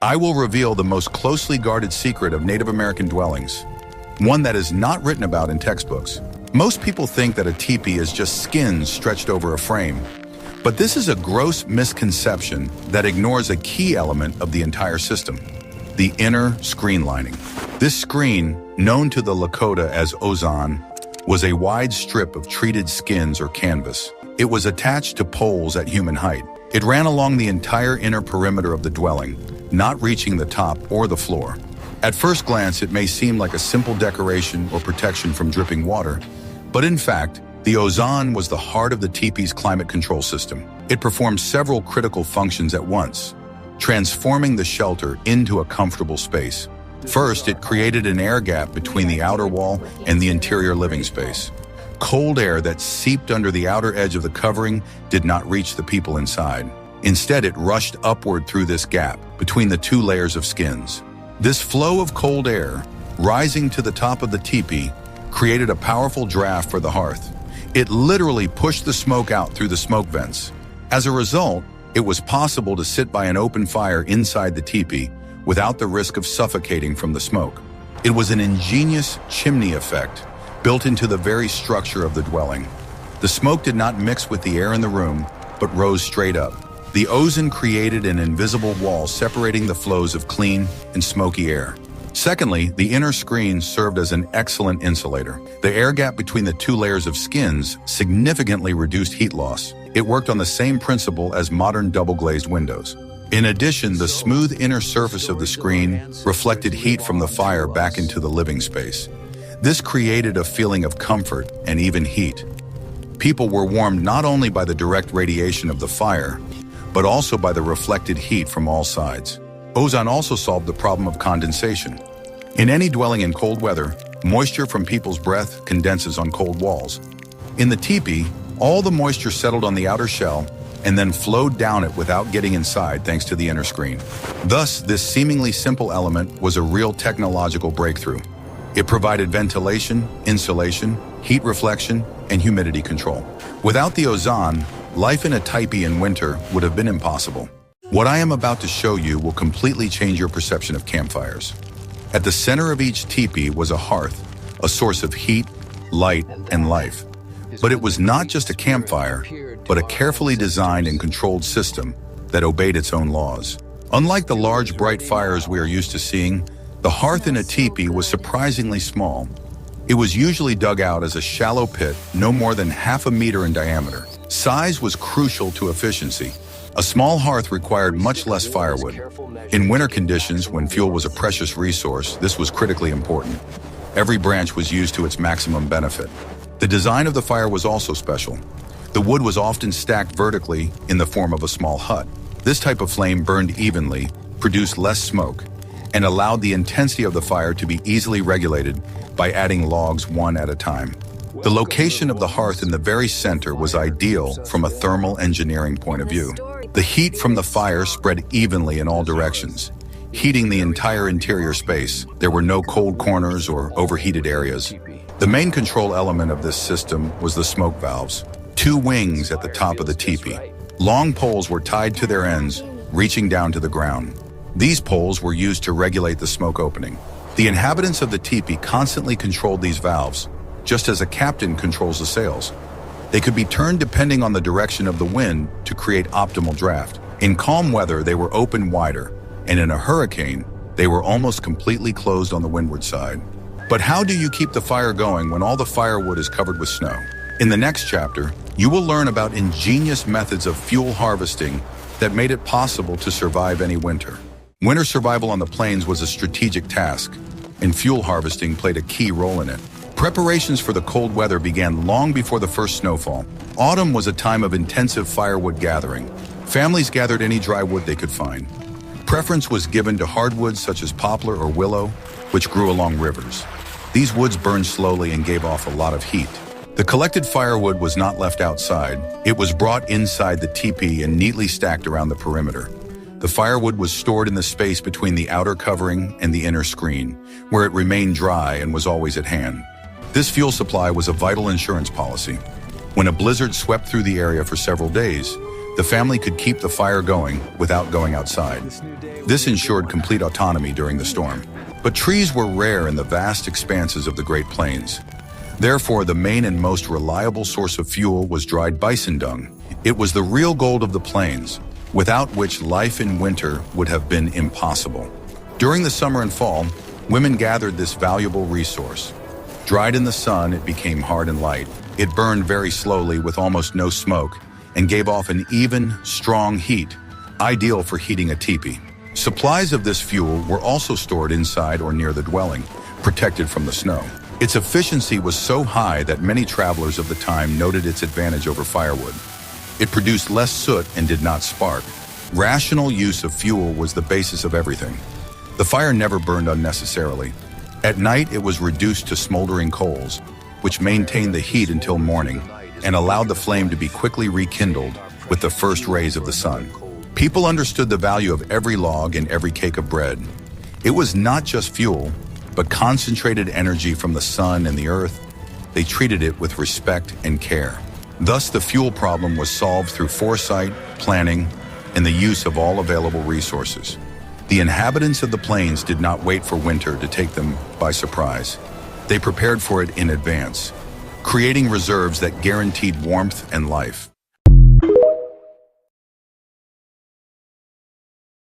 I will reveal the most closely guarded secret of Native American dwellings, one that is not written about in textbooks. Most people think that a teepee is just skins stretched over a frame, but this is a gross misconception that ignores a key element of the entire system: the inner screen lining. This screen, known to the Lakota as ozon, was a wide strip of treated skins or canvas. It was attached to poles at human height. It ran along the entire inner perimeter of the dwelling, not reaching the top or the floor. At first glance, it may seem like a simple decoration or protection from dripping water, but in fact, the ozon was the heart of the teepee's climate control system. It performed several critical functions at once, transforming the shelter into a comfortable space. First, it created an air gap between the outer wall and the interior living space. Cold air that seeped under the outer edge of the covering did not reach the people inside. Instead, it rushed upward through this gap between the two layers of skins. This flow of cold air, rising to the top of the teepee, created a powerful draft for the hearth. It literally pushed the smoke out through the smoke vents. As a result, it was possible to sit by an open fire inside the teepee without the risk of suffocating from the smoke. It was an ingenious chimney effect built into the very structure of the dwelling. The smoke did not mix with the air in the room, but rose straight up. The ozone created an invisible wall separating the flows of clean and smoky air. Secondly, the inner screen served as an excellent insulator. The air gap between the two layers of skins significantly reduced heat loss. It worked on the same principle as modern double-glazed windows. In addition, the smooth inner surface of the screen reflected heat from the fire back into the living space. This created a feeling of comfort and even heat. People were warmed not only by the direct radiation of the fire, but also by the reflected heat from all sides. Ozone also solved the problem of condensation. In any dwelling in cold weather, moisture from people's breath condenses on cold walls. In the teepee, all the moisture settled on the outer shell and then flowed down it without getting inside thanks to the inner screen. Thus, this seemingly simple element was a real technological breakthrough. It provided ventilation, insulation, heat reflection, and humidity control. Without the ozone, life in a teepee in winter would have been impossible. What I am about to show you will completely change your perception of campfires. At the center of each teepee was a hearth, a source of heat, light, and life. But it was not just a campfire, but a carefully designed and controlled system that obeyed its own laws. Unlike the large, bright fires we are used to seeing, the hearth in a teepee was surprisingly small. It was usually dug out as a shallow pit no more than half a meter in diameter. Size was crucial to efficiency. A small hearth required much less firewood. In winter conditions, when fuel was a precious resource, this was critically important. Every branch was used to its maximum benefit. The design of the fire was also special. The wood was often stacked vertically in the form of a small hut. This type of flame burned evenly, produced less smoke, and allowed the intensity of the fire to be easily regulated by adding logs one at a time. The location of the hearth in the very center was ideal from a thermal engineering point of view. The heat from the fire spread evenly in all directions, heating the entire interior space. There were no cold corners or overheated areas. The main control element of this system was the smoke valves, two wings at the top of the teepee. Long poles were tied to their ends, reaching down to the ground. These poles were used to regulate the smoke opening. The inhabitants of the teepee constantly controlled these valves, just as a captain controls the sails. They could be turned depending on the direction of the wind to create optimal draft. In calm weather, they were open wider, and in a hurricane, they were almost completely closed on the windward side. But how do you keep the fire going when all the firewood is covered with snow? In the next chapter, you will learn about ingenious methods of fuel harvesting that made it possible to survive any winter. Winter survival on the plains was a strategic task, and fuel harvesting played a key role in it. Preparations for the cold weather began long before the first snowfall. Autumn was a time of intensive firewood gathering. Families gathered any dry wood they could find. Preference was given to hardwoods such as poplar or willow, which grew along rivers. These woods burned slowly and gave off a lot of heat. The collected firewood was not left outside. It was brought inside the teepee and neatly stacked around the perimeter. The firewood was stored in the space between the outer covering and the inner screen, where it remained dry and was always at hand. This fuel supply was a vital insurance policy. When a blizzard swept through the area for several days, The family could keep the fire going without going outside. This ensured complete autonomy during the storm. But trees were rare in the vast expanses of the Great Plains. Therefore, the main and most reliable source of fuel was dried bison dung. It was the real gold of the plains, without which life in winter would have been impossible. During the summer and fall, women gathered this valuable resource. Dried in the sun, it became hard and light. It burned very slowly with almost no smoke and gave off an even, strong heat, ideal for heating a teepee. Supplies of this fuel were also stored inside or near the dwelling, protected from the snow. Its efficiency was so high that many travelers of the time noted its advantage over firewood. It produced less soot and did not spark. Rational use of fuel was the basis of everything. The fire never burned unnecessarily. At night, it was reduced to smoldering coals, which maintained the heat until morning and allowed the flame to be quickly rekindled with the first rays of the sun. People understood the value of every log and every cake of bread. It was not just fuel, but concentrated energy from the sun and the earth. They treated it with respect and care. Thus, the fuel problem was solved through foresight, planning, and the use of all available resources. The inhabitants of the plains did not wait for winter to take them by surprise. They prepared for it in advance, creating reserves that guaranteed warmth and life.